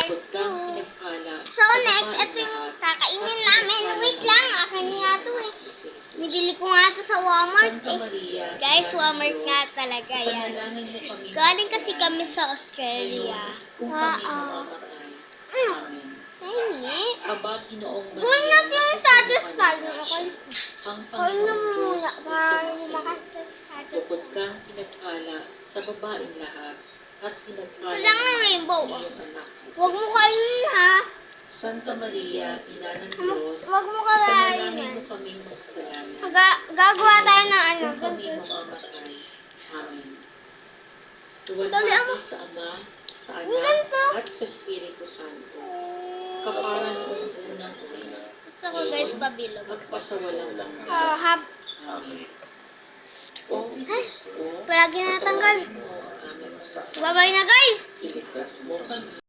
part 2. So next, ito yung kakainin namin. Wait lang, akin nga ito eh. Nibili ko nga ito sa Walmart eh. Guys, Walmart nga talaga yan. Galing kasi kami sa Australia. Hindi. Gawin natin yung satisfied na ako. Gawin na muna para makasatisfied. Bukod kang pinagpala sa babaeng lahat at pinagpala Wala nga rainbow. iyong anak. Huwag mo kainin ha. Santa Maria, Ina ng Diyos, Huwag mo kainin. panalangin mo kaming makasalanan. Gagawa tayo ng ano. Kung kami mamamatay. Amen. Dali, Tuwalhati sa Ama, sa Anak, at sa Espiritu Santo. Kapara noong unang una. Gusto ko guys pabilog. Magpasawalang hanggan. Amen. O Jesus ko, Palagi natanggal. mo ang aming masasama. Bye-bye na guys! Iligtas mo kami